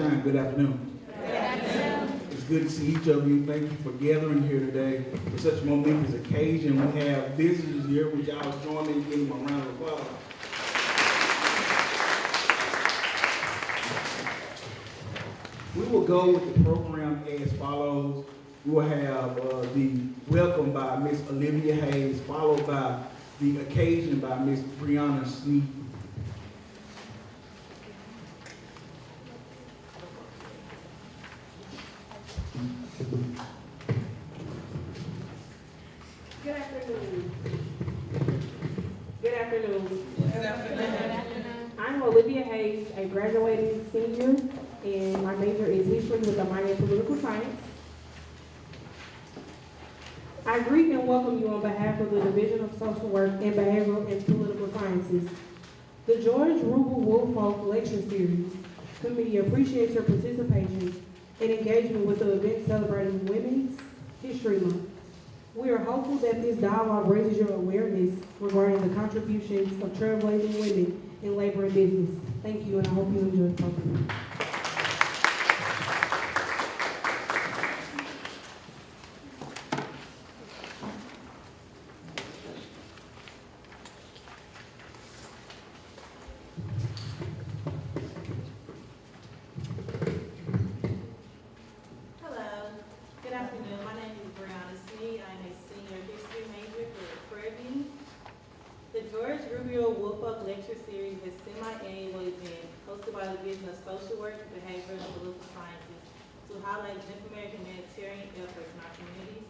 Good afternoon. Good afternoon. It's good to see each of you. Thank you for gathering here today for such a momentous occasion. We have visitors here, which y'all join me in giving them a round of applause. We will go with the program as follows. We will have the welcome by Miss Olivia Hayes, followed by the occasion by Miss Brianna Sneed. Good afternoon. Good afternoon. Good afternoon. I'm Olivia Hayes, a graduating senior, and my major is history with a minor in political science. I greet and welcome you on behalf of the Division of Social Work and Behavioral and Political Sciences. The George Rubel Woolfolk Lecture Series committee appreciates your participation and engagement with the event celebrating Women's History Month. We are hopeful that this dialogue raises your awareness regarding the contributions of trailblazing women in labor and business. Thank you, and I hope you enjoy the program. Hello. Good afternoon. My name is Brianna Sneed. I'm a senior history major at Prairie. The George Rubel Woolfolk Lecture Series is a semi-annual event hosted by the Division of Social Work, Behavioral, and Political Sciences to highlight exemplary humanitarian efforts in our communities,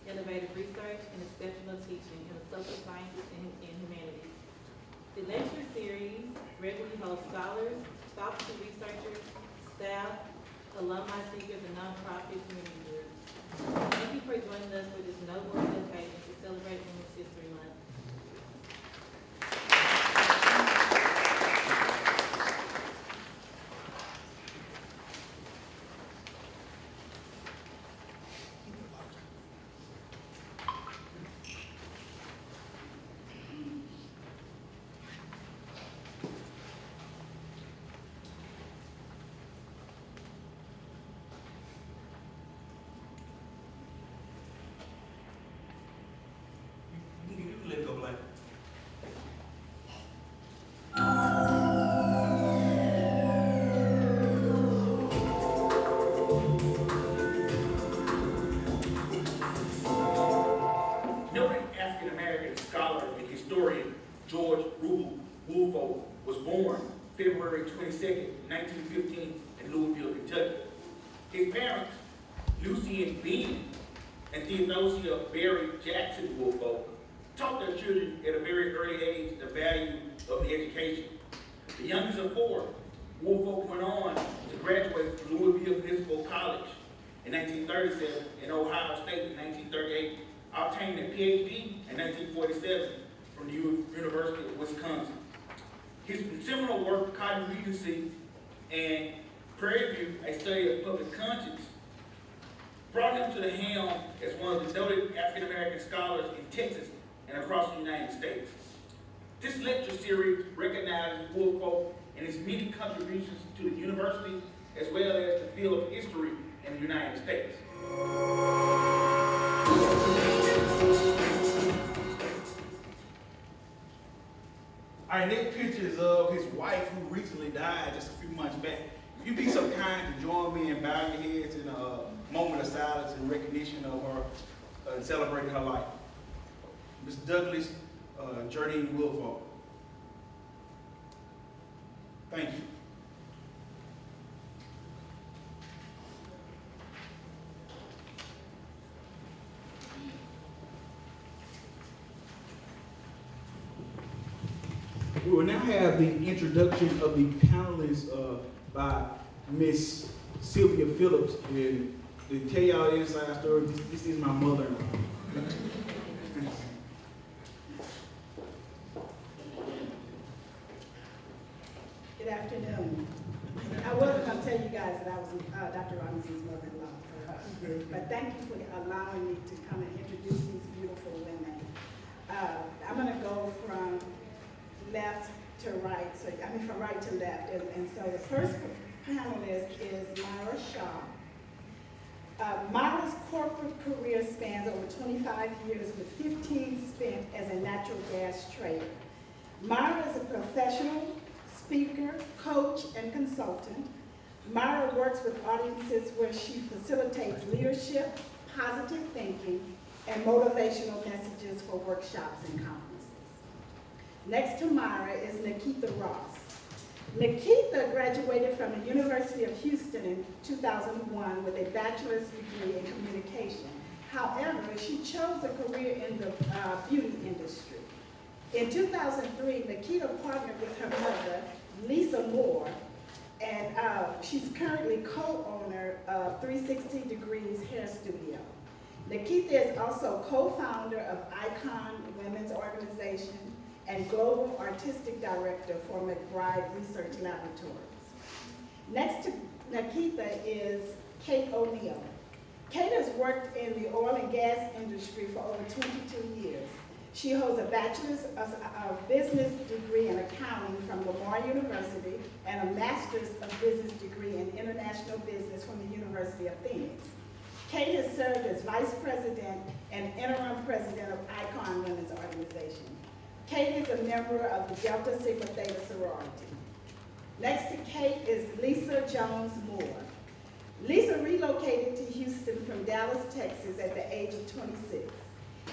innovative research, and exceptional teaching in the social sciences and humanities. The lecture series regularly hosts scholars, faculty researchers, staff, alumni speakers, and nonprofit community groups. Thank you for joining us for this noble occasion to celebrate Women's History Month. You can let go, Black. Noted African-American scholar and historian George Rubel Woolfolk was born February 22nd, 1915 in Louisville, Kentucky. His parents, Lucy and Ben and Theodosia Berry Jackson Woolfolk, taught their children at a very early age the value of the education. The youngest of four, Woolfolk went on to graduate from Louisville Municipal College in 1937 and Ohio State in 1938, obtained a PhD in 1947 from the University of Wisconsin. His seminal work, Cotton Regency and Prairie, a study of public conscience, brought him to the helm as one of the noted African-American scholars in Texas and across the United States. This lecture series recognizes Woolfolk and his many contributions to the university as well as the field of history in the United States. Our next picture is of his wife who recently died just a few months back. If you'd be so kind to join me and bow your heads in a moment of silence in recognition of her and celebrating her life. Ms. Douglas Jardine Woolfolk. Thank you. We will now have the introduction of the panelists by Miss Sylvia Phillips. And to tell y'all the inside story, this is my mother-in-law. Good afternoon. I wasn't going to tell you guys that I was Dr. Robinson's mother-in-law, but thank you for allowing me to come and introduce these beautiful women. I'm going to go from left to right, from right to left. And so the first panelist is Myra Shaw. Myra's corporate career spans over 25 years with 15 spent as a natural gas trader. Myra is a professional speaker, coach, and consultant. Myra works with audiences where she facilitates leadership, positive thinking, and motivational messages for workshops and conferences. Next to Myra is Nikita Ross. Nikita graduated from the University of Houston in 2001 with a bachelor's degree in communication. However, she chose a career in the beauty industry. In 2003, Nikita partnered with her mother, Lisa Moore, and she's currently co-owner of 360 Degrees Hair Studio. Nikita is also co-founder of Icon Women's Organization and Global Artistic Director for McBride Research Laboratories. Next to Nikita is Kate O'Neill. Kate has worked in the oil and gas industry for over 22 years. She holds a bachelor's of business degree in accounting from Lamar University and a master's of business degree in international business from the University of Phoenix. Kate has served as vice president and interim president of Icon Women's Organization. Kate is a member of the Delta Sigma Theta sorority. Next to Kate is Lisa Jones Moore. Lisa relocated to Houston from Dallas, Texas at the age of 26.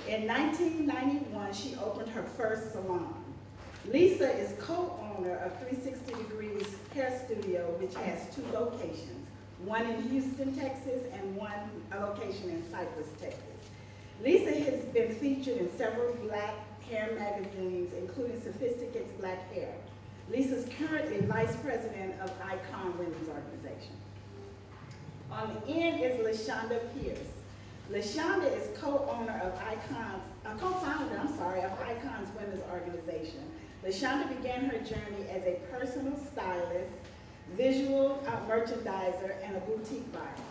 In 1991, she opened her first salon. Lisa is co-owner of 360 Degrees Hair Studio, which has 2 locations, one in Houston, Texas, and one location in Cypress, Texas. Lisa has been featured in several Black hair magazines, including Sophisticate's Black Hair. Lisa's currently vice president of Icon Women's Organization. On the end is LaShonda Pierce. LaShonda is co-owner of co-founder of Icon's Women's Organization. LaShonda began her journey as a personal stylist, visual merchandiser, and a boutique buyer.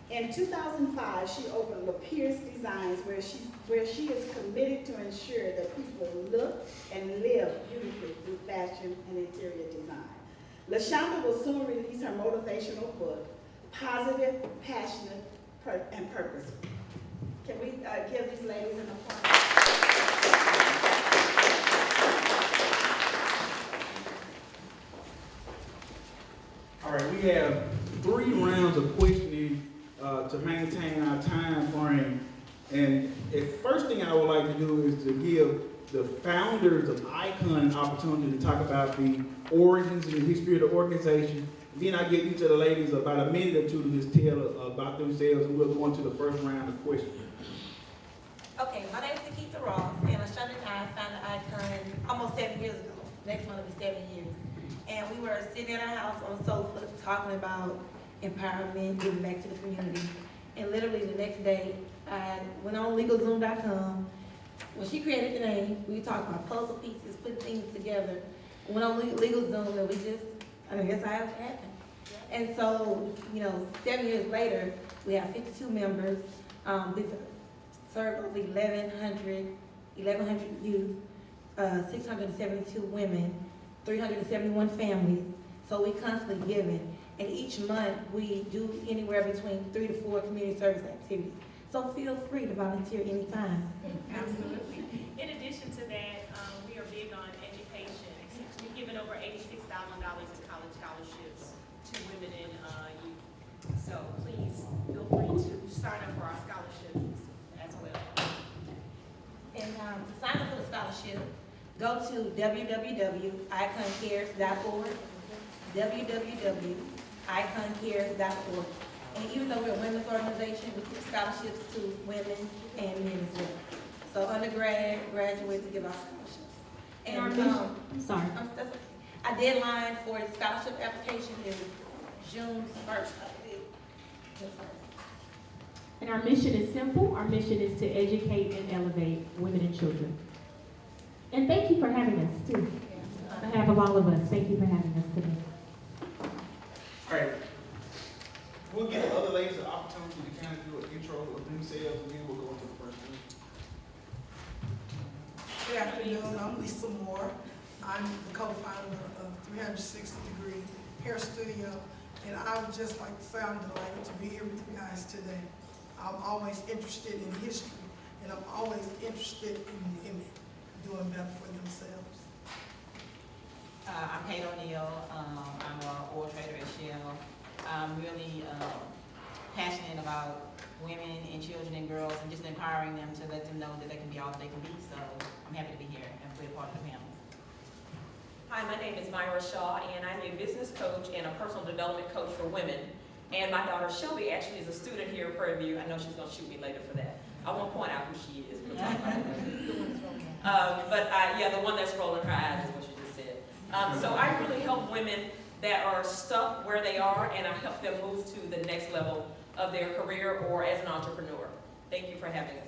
In 2005, she opened La Pierce Designs, where she is committed to ensure that people look and live beautifully through fashion and interior design. LaShonda will soon release her motivational book, Positive, Passionate, and Purposeful. Can we give these ladies an applause? All right, we have 3 rounds of questioning to maintain our time frame. And the first thing I would like to do is to give the founders of Icon an opportunity to talk about the origins and the history of the organization. Then I give each of the ladies about a minute or 2 to just tell about themselves, and we'll go into the first round of questions. Okay, my name is Nikita Ross, and LaShonda and I founded Icon almost 7 years ago. Next month will be 7 years. And we were sitting in our house on the sofa talking about empowerment, giving back to the community. And literally the next day, I went on LegalZoom.com. When she created the name, we talked about puzzle pieces, putting things together. Went on LegalZoom, and we just, that's how it happened. And so, 7 years later, we have 52 members. We've served over 1,100 youth, 672 women, 371 families. So we constantly giving. And each month, we do anywhere between 3 to 4 community service activities. So feel free to volunteer anytime. Absolutely. In addition to that, we are big on education. We've given over $86,000 in college scholarships to women and youth. So please feel free to sign up for our scholarships as well. And to sign up for the scholarship, go to www.iconcares.org, www.iconcares.org. And even though we're a women's organization, we give scholarships to women and men as well. So undergrad, graduates, we give our scholarships. And Our deadline for the scholarship application is June 1st, I believe. June 1st. And our mission is simple. Our mission is to educate and elevate women and children. And thank you for having us, too. On behalf of all of us, thank you for having us today. All right. We'll give the other ladies an opportunity to kind of do an intro of themselves, and then we'll go into the first one. Good afternoon, I'm Lisa Moore. I'm the co-founder of 360 Degree Hair Studio, And I would just like to say I'm delighted to be here with you guys today. I'm always interested in history, and I'm always interested in women doing better for themselves. I'm Kate O'Neill. I'm an oil trader at Shell. I'm really passionate about women and children and girls and just empowering them to let them know that they can be all that they can be. So I'm happy to be here and be a part of the panel. Hi, my name is Myra Shaw, and I'm a business coach and a personal development coach for women. And my daughter Shelby actually is a student here at Prairie View. I know she's going to shoot me later for that. I won't point out who she is. We'll talk about it. Yeah, the one that's rolling her eyes is what you just said. So I really help women that are stuck where they are, and I help them move to the next level of their career or as an entrepreneur. Thank you for having us.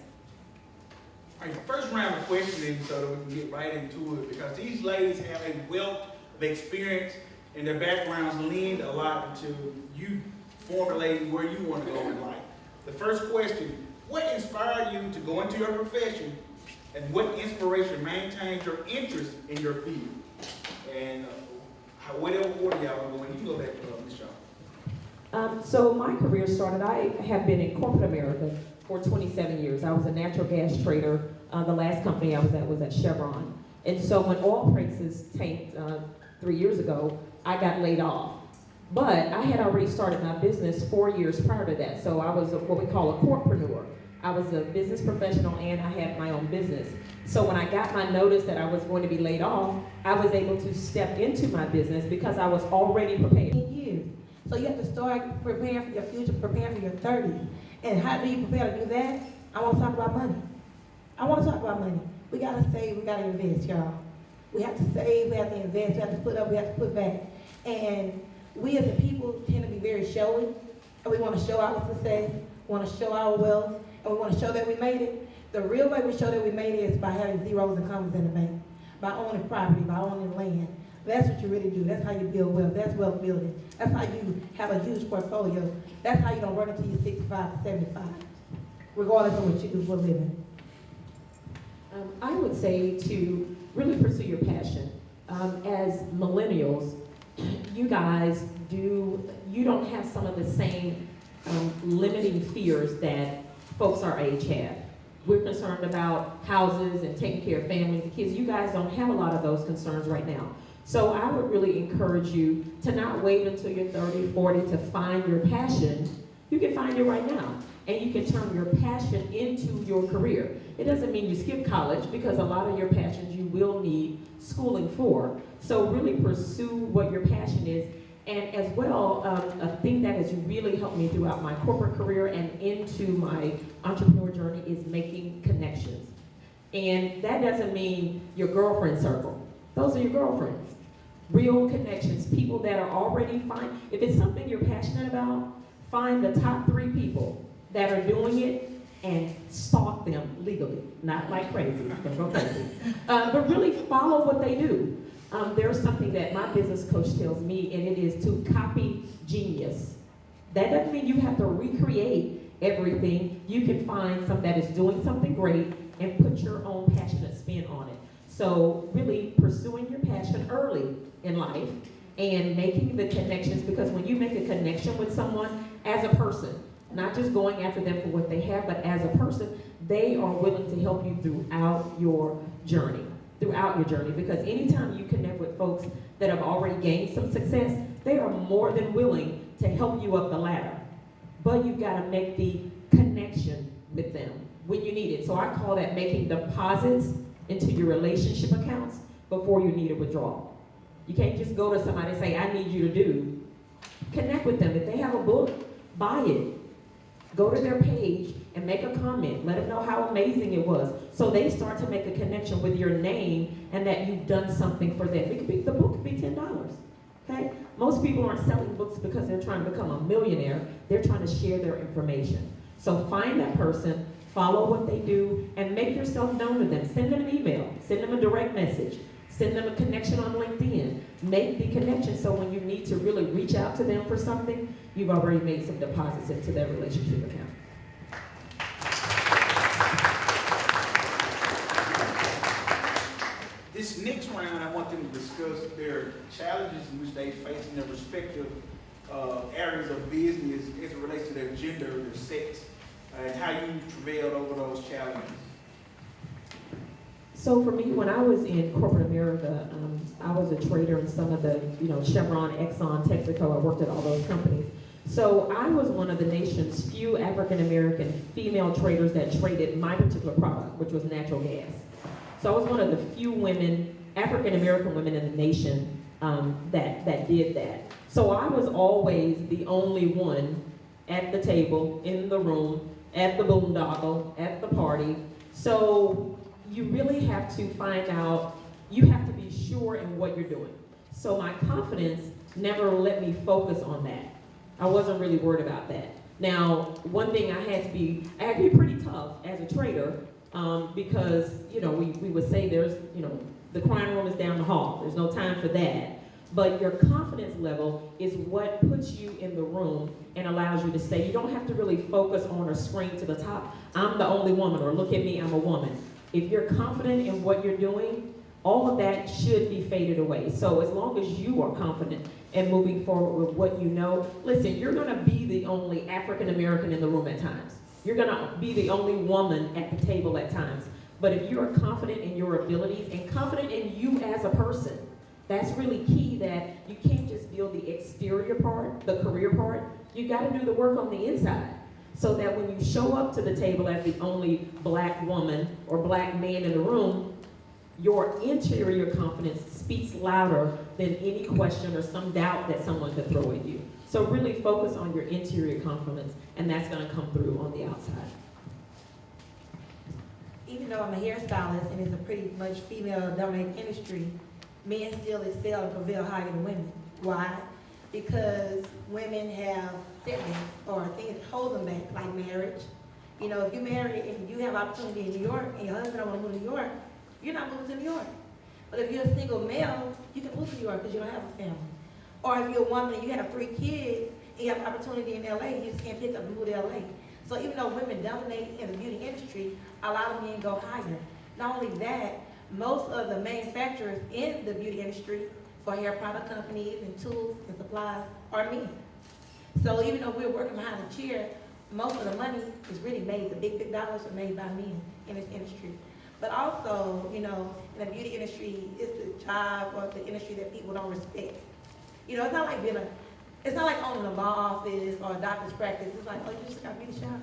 All right, first round of questioning so that we can get right into it, because these ladies have a wealth of experience and their backgrounds leaned a lot into you formulating where you want to go in life. The first question, what inspired you to go into your profession, and what inspiration maintains your interest in your field? And whatever order y'all want to go in, you can go back to Ms. Shaw. So my career started, I have been in corporate America for 27 years. I was a natural gas trader. The last company I was at Chevron. And so when oil prices tanked 3 years ago, I got laid off. But I had already started my business 4 years prior to that. So I was what we call a corpreneur. I was a business professional and I had my own business. So when I got my notice that I was going to be laid off, I was able to step into my business because I was already prepared. So you have to start preparing for your future, preparing for your 30s. And how do you prepare to do that? I want to talk about money. We got to save, we got to invest, y'all. We have to save, we have to invest, we have to put up, we have to put back. And we as a people tend to be very showy. And we want to show our success, want to show our wealth, and we want to show that we made it. The real way we show that we made it is by having zeros and commas in the bank, by owning property, by owning land. That's what you really do. That's how you build wealth. That's wealth building. That's how you have a huge portfolio. That's how you don't run until you're 65 or 75, regardless of what you do for a living. I would say to really pursue your passion. As millennials, you guys you don't have some of the same limiting fears that folks our age have. We're concerned about houses and taking care of families and kids. You guys don't have a lot of those concerns right now. So I would really encourage you to not wait until you're 30, 40 to find your passion. You can find it right now. And you can turn your passion into your career. It doesn't mean you skip college, because a lot of your passions you will need schooling for. So really pursue what your passion is. And as well, a thing that has really helped me throughout my corporate career and into my entrepreneur journey is making connections. And that doesn't mean your girlfriend circle. Those are your girlfriends. Real connections, people that are already fine. If it's something you're passionate about, find the top 3 people that are doing it and stalk them legally. Not like crazy, don't go crazy. But really follow what they do. There's something that my business coach tells me, and it is to copy genius. That doesn't mean you have to recreate everything. You can find something that is doing something great and put your own passionate spin on it. So really pursuing your passion early in life and making the connections, because when you make a connection with someone as a person, not just going after them for what they have, but as a person, they are willing to help you throughout your journey. Because anytime you connect with folks that have already gained some success, they are more than willing to help you up the ladder. But you've got to make the connection with them when you need it. So I call that making deposits into your relationship accounts before you need a withdrawal. You can't just go to somebody and say, I need you to do. Connect with them. If they have a book, buy it. Go to their page and make a comment. Let them know how amazing it was. So they start to make a connection with your name and that you've done something for them. The book could be $10. Okay? Most people aren't selling books because they're trying to become a millionaire. They're trying to share their information. So find that person, follow what they do, and make yourself known to them. Send them an email. Send them a direct message. Send them a connection on LinkedIn. Make the connection so when you need to really reach out to them for something, you've already made some deposits into their relationship account. This next round, I want them to discuss their challenges in which they face in their respective areas of business as it relates to their gender, their sex, and how you travailed over those challenges? So for me, when I was in corporate America, I was a trader in some of the, Chevron, Exxon, Texaco. I worked at all those companies. So I was one of the nation's few African-American female traders that traded my particular product, which was natural gas. So I was one of the few women, African-American women in the nation that did that. So I was always the only one at the table, in the room, at the boondoggle, at the party. So you really have to find out, you have to be sure in what you're doing. So my confidence never let me focus on that. I wasn't really worried about that. Now, one thing I had to be pretty tough as a trader, because, we would say there's, the crime room is down the hall. There's no time for that. But your confidence level is what puts you in the room and allows you to say, you don't have to really focus on or scream to the top, I'm the only woman, or look at me, I'm a woman. If you're confident in what you're doing, all of that should be faded away. So as long as you are confident and moving forward with what you know, listen, you're gonna be the only African American in the room at times. You're gonna be the only woman at the table at times. But if you're confident in your abilities and confident in you as a person, that's really key, that you can't just build the exterior part, the career part. You gotta do the work on the inside, so that when you show up to the table as the only black woman or black man in the room, your interior confidence speaks louder than any question or some doubt that someone could throw at you. So really focus on your interior confidence, and that's gonna come through on the outside. Even though I'm a hairstylist and it's a pretty much female-dominated industry, men still excel and prevail higher than women. Why? Because women have setbacks or things that hold them back, like marriage. If you're married and you have opportunity in New York and your husband don't want to move to New York, you're not moving to New York. But if you're a single male, you can move to New York because you don't have a family. Or if you're a woman and you have 3 kids and you have opportunity in LA, you just can't pick up and move to LA. So even though women dominate in the beauty industry, a lot of men go higher. Not only that, most of the manufacturers in the beauty industry for hair product companies and tools and supplies are men. So even though we're working behind the chair, most of the money is really made, the big dollars are made by men in this industry. But also, in the beauty industry, it's the job or the industry that people don't respect. It's not like it's not like owning a law office or a doctor's practice. It's like, oh, you just got a beauty shop.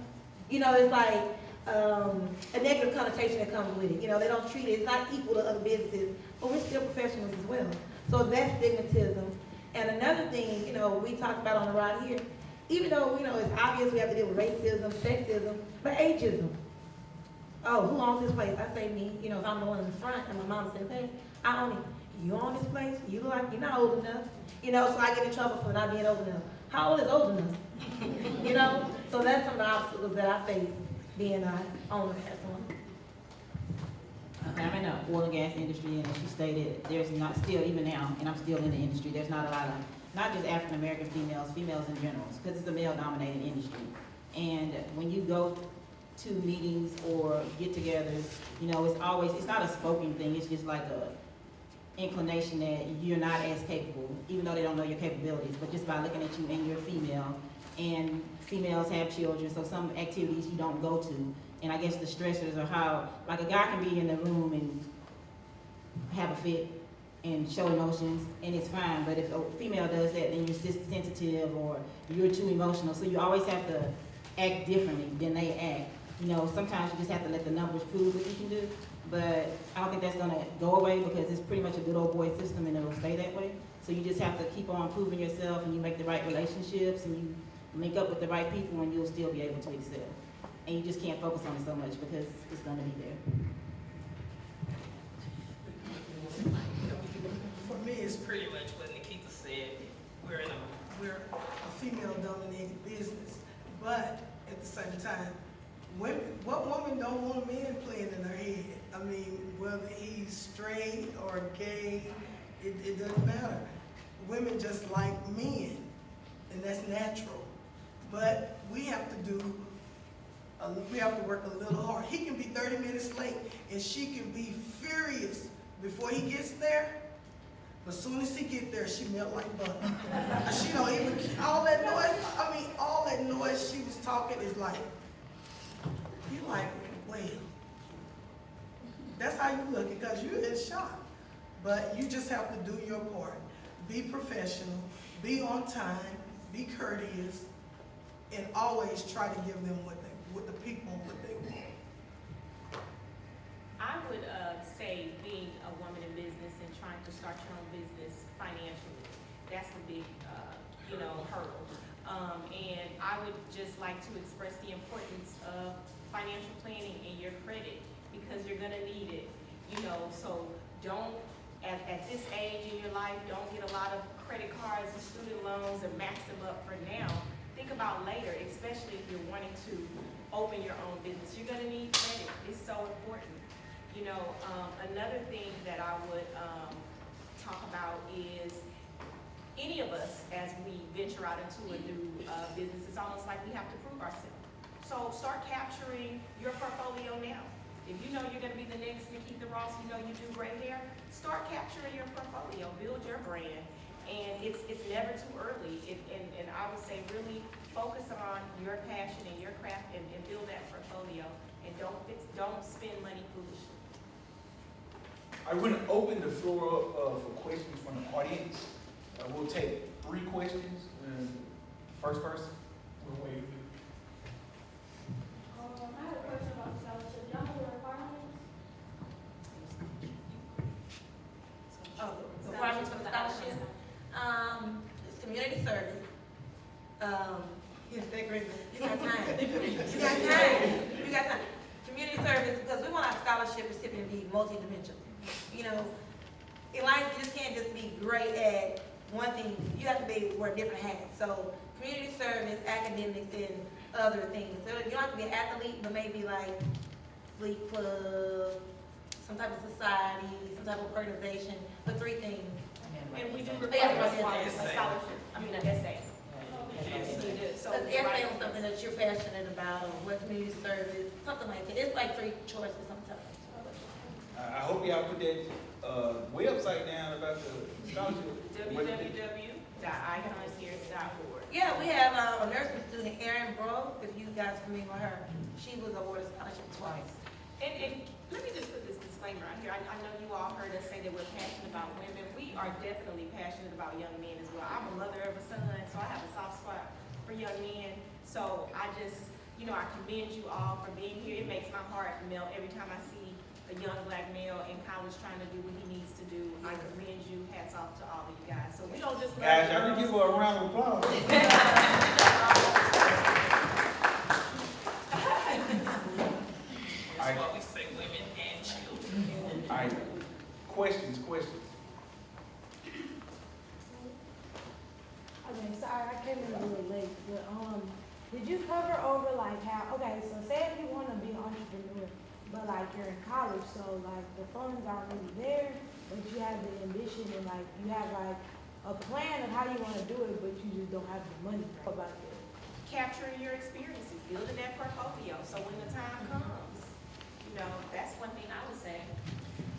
It's like a negative connotation that comes with it. They don't treat it, it's not equal to other businesses, but we're still professionals as well. So that's stigmatism. And another thing, we talked about on the ride here, even though, it's obvious we have to deal with racism, sexism, but ageism. Oh, who owns this place? I say me, if I'm the one in the front and my mom's in the back, I own it. You own this place? You look like you're not old enough. So I get in trouble for not being old enough. How old is old enough? So that's some of the obstacles that I face being an owner as one. I'm in the oil and gas industry, and as she stated, there's not still, even now, and I'm still in the industry, there's not a lot of, not just African-American females in general, because it's a male-dominated industry. And when you go to meetings or get-togethers, it's not a spoken thing, it's just like a inclination that you're not as capable, even though they don't know your capabilities, but just by looking at you and you're female, and females have children, so some activities you don't go to. And I guess the stressors are how, like, a guy can be in the room and have a fit and show emotions, and it's fine. But if a female does that, then you're sensitive or you're too emotional. So you always have to act differently than they act. Sometimes you just have to let the numbers prove what you can do. But I don't think that's gonna go away because it's pretty much a good old boy system and it'll stay that way. So you just have to keep on proving yourself, and you make the right relationships, and you link up with the right people, and you'll still be able to excel. And you just can't focus on it so much because it's gonna be there. For me, it's pretty much what Nikita said. We're a female-dominated business, but at the same time, what woman don't want a man playing in her head? I mean, whether he's straight or gay, it doesn't matter. Women just like men, and that's natural. But we have to work a little hard. He can be 30 minutes late, and she can be furious before he gets there. But soon as she get there, she melt like butter. She don't even, all that noise she was talking is like, you like, well, that's how you look, because you're in shock. But you just have to do your part. Be professional, be on time, be courteous, and always try to give them what the people what they want. I would say being a woman in business and trying to start your own business financially, that's the big, hurdle. And I would just like to express the importance of financial planning and your credit, because you're gonna need it, so don't, at this age in your life, don't get a lot of credit cards and student loans and max them up for now. Think about later, especially if you're wanting to open your own business. You're gonna need credit, it's so important. Another thing that I would talk about is any of us, as we venture out into a new business, it's almost like we have to prove ourselves. So start capturing your portfolio now. If you know you're gonna be the next Nikita Ross, you know you do great hair, start capturing your portfolio, build your brand. And it's never too early. And I would say really focus on your passion and your craft and build that portfolio. And don't spend money foolishly. I'm going to open the floor up for questions from the audience. We'll take 3 questions. First person. We'll wait. I have a question about the scholarship. Y'all know the requirements? Oh, the requirements for the scholarship? It's community service. You got time. You got time. Community service, because we want our scholarship recipient to be multidimensional. In life, you just can't just be great at one thing. You have to wear different hats. So community service, academics, and other things. So you don't have to be an athlete, but maybe like League Club, some type of society, some type of organization, but 3 things. And we do require a scholarship, an essay. So essay on something that you're passionate about, or what community service, something like that. It's like 3 choices sometimes. I hope y'all put that website down about the scholarship. www.iconseries.org. Yeah, we have a nursing student, Erin Bro, if you guys are familiar with her. She was awarded scholarship twice. And let me just put this disclaimer out here. I know you all heard us say that we're passionate about women. We are definitely passionate about young men as well. I'm a mother of a son, so I have a soft spot for young men. So I just, I commend you all for being here. It makes my heart melt every time I see a young black male in college trying to do what he needs to do. I commend you. Hats off to all of you guys. So we don't just Guys, y'all can give her a round of applause. That's why we say women and children. All right. Questions. Okay, sorry, I came in a little late, but, did you cover over like how, okay, so say if you want to be an entrepreneur, but like you're in college, so like the funds aren't really there, but you have the ambition and like you have like a plan of how you want to do it, but you just don't have the money. What about that? capturing your experiences, building that portfolio. So when the time comes, that's one thing I would say.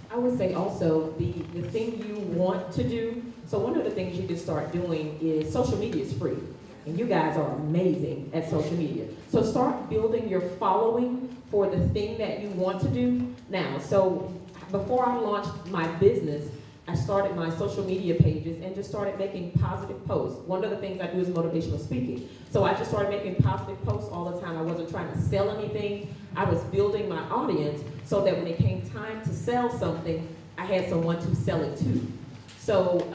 I would say also the thing you want to do. So one of the things you can start doing is social media is free. And you guys are amazing at social media. So start building your following for the thing that you want to do now. So before I launched my business, I started my social media pages and just started making positive posts. One of the things I do is motivational speaking. So I just started making positive posts all the time. I wasn't trying to sell anything. I was building my audience so that when it came time to sell something, I had someone to sell it to. So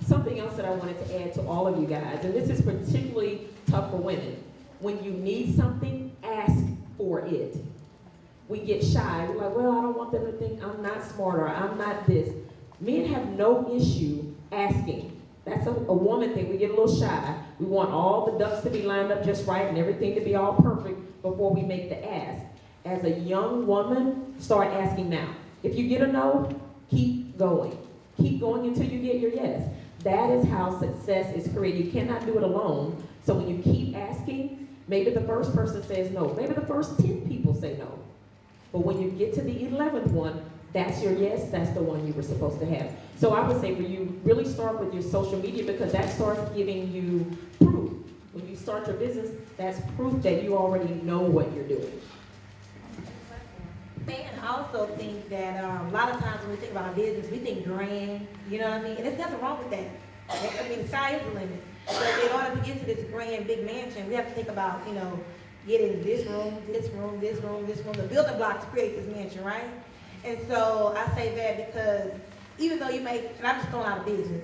something else that I wanted to add to all of you guys, and this is particularly tough for women. When you need something, ask for it. We get shy. We're like, well, I don't want them to think I'm not smart or I'm not this. Men have no issue asking. That's a woman thing. We get a little shy. We want all the ducks to be lined up just right and everything to be all perfect before we make the ask. As a young woman, start asking now. If you get a no, keep going. Keep going until you get your yes. That is how success is created. You cannot do it alone. So when you keep asking, maybe the first person says no. Maybe the first 10 people say no. But when you get to the 11th one, that's your yes, that's the one you were supposed to have. So I would say for you, really start with your social media because that starts giving you proof. When you start your business, that's proof that you already know what you're doing. And I also think that a lot of times when we think about our business, we think grand, you know what I mean? And there's nothing wrong with that. I mean, the sky is the limit. But in order to get to this grand, big mansion, we have to think about, you know, getting this room, this room, this room, this room, the building blocks to create this mansion, right? And so I say that because even though you make, and I'm just throwing out a business,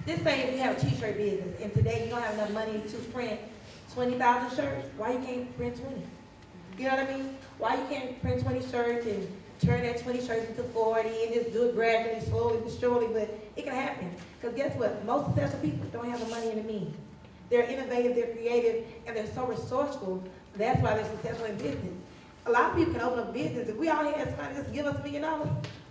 just say if you have a t-shirt business and today you don't have enough money to print 20,000 shirts, why you can't print 20? You know what I mean? Why you can't print 20 shirts and turn that 20 shirts into 40 and just do it gradually, slowly but surely, but it can happen. Because guess what? Most successful people don't have the money and the means. They're innovative, they're creative, and they're so resourceful. That's why they're successful in business. A lot of people can open up business. If we all had somebody just give us $1 million,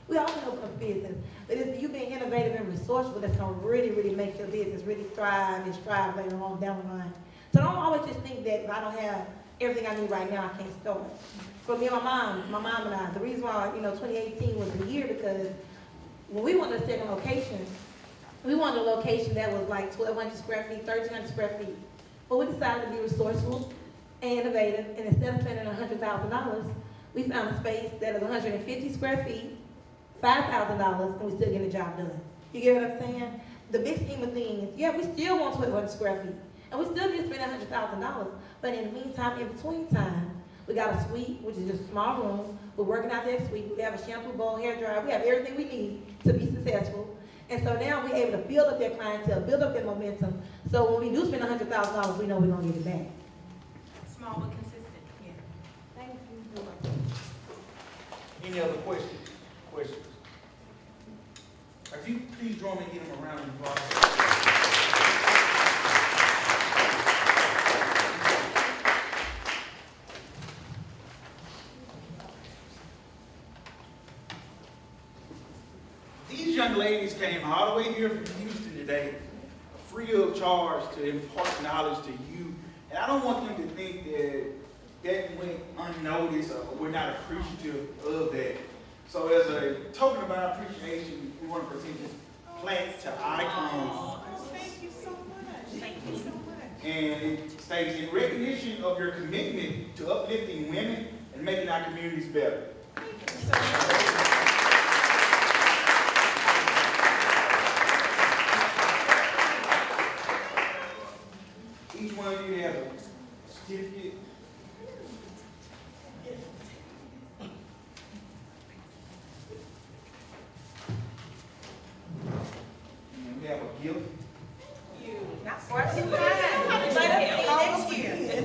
we all can open up a business. But if you being innovative and resourceful, that's gonna really, really make your business really thrive and strive later on down the line. So don't always just think that if I don't have everything I need right now, I can't start. For me and my mom and I, the reason why, 2018 was the year because when we wanted a second location, we wanted a location that was like 1,200 square feet, 1,300 square feet. But we decided to be resourceful and innovative, and instead of spending $100,000, we found a space that is 150 square feet, $5,000, and we still getting the job done. You get what I'm saying? The big scheme of things, yeah, we still want 1,200 square feet, and we still need to spend $100,000. But in the meantime, in between time, we got a suite, which is just a small room. We're working out that suite. We have a shampoo bowl, hair dryer. We have everything we need to be successful. And so now we're able to build up their clientele, build up their momentum. So when we do spend $100,000, we know we're gonna get it back. Small but consistent. Yeah. Thank you. Any other questions? If you please join me in them around the block. These young ladies came all the way here from Houston today, free of charge to impart knowledge to you. And I don't want them to think that went unnoticed or we're not appreciative of that. So as a token of our appreciation, we want to present this plaques to icons. Oh, thank you so much. Thank you so much. And it states, in recognition of your commitment to uplifting women and making our communities better. Thank you so much. Each one of you have a certificate. And we have a gift. Not for too much. Let us see next year.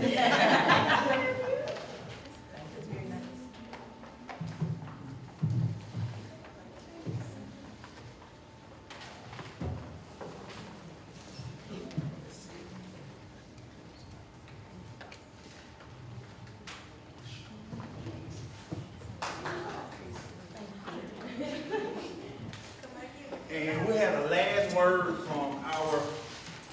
And we have the last word from our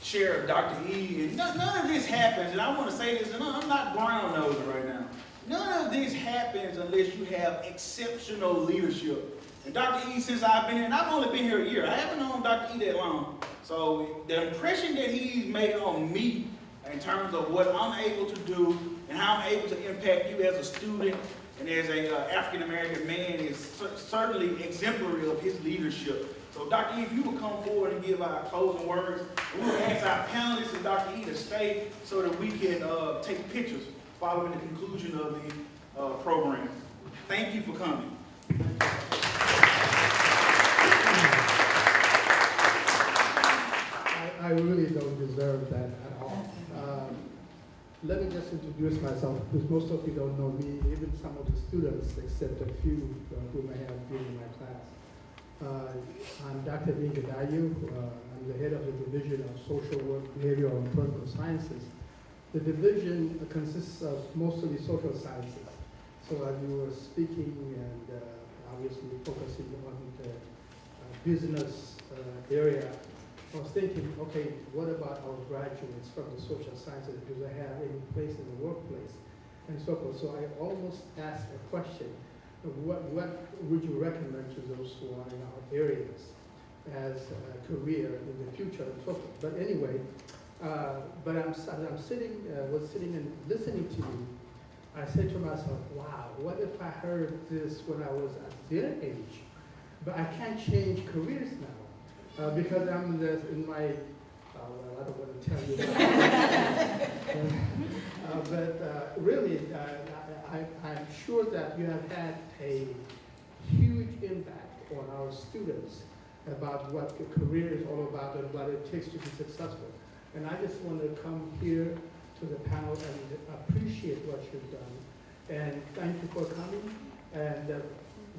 chair, Dr. E. And none of this happens, and I want to say this, and I'm not brown-nosing right now. None of this happens unless you have exceptional leadership. And Dr. E, since I've been here, and I've only been here a year, I haven't known Dr. E that long. So the impression that he's made on me in terms of what I'm able to do and how I'm able to impact you as a student and as an African-American man is certainly exemplary of his leadership. So Dr. E, if you would come forward and give our closing words, and we will ask our panelists and Dr. E to stay so that we can take pictures following the conclusion of the program. Thank you for coming. I really don't deserve that at all. Let me just introduce myself, because most of you don't know me, even some of the students, except a few whom I have been in my class. I'm Dr. Ingadayu. I'm the head of the Division of Social Work, Behavioral, and Political Sciences. The division consists of mostly social sciences. So as you were speaking and obviously focusing on the business area, I was thinking, okay, what about our graduates from the social sciences? Do they have any place in the workplace? And so forth. So I almost asked a question, what would you recommend to those who are in our areas as a career in the future and so forth? But anyway, but as I'm sitting, was sitting and listening to you, I said to myself, wow, what if I heard this when I was at their age? But I can't change careers now because I'm in my, well, I don't want to tell you but really, I'm sure that you have had a huge impact on our students about what the career is all about and what it takes to be successful. And I just want to come here to the panel and appreciate what you've done. And thank you for coming. And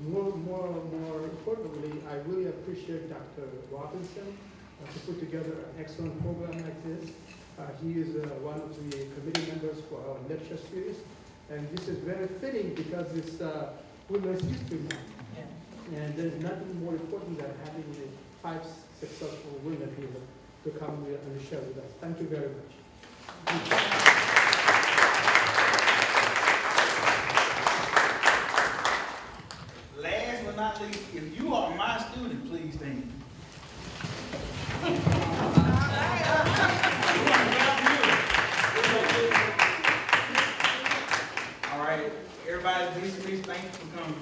more importantly, I really appreciate Dr. Robinson to put together an excellent program like this. He is one of the committee members for our lecture series. And this is very fitting because it's Women's History Month. Yeah. And there's nothing more important than having 5 successful women here to come here and share with us. Thank you very much. Last but not least, if you are my student, please stand. All right, everybody, please thank you for coming.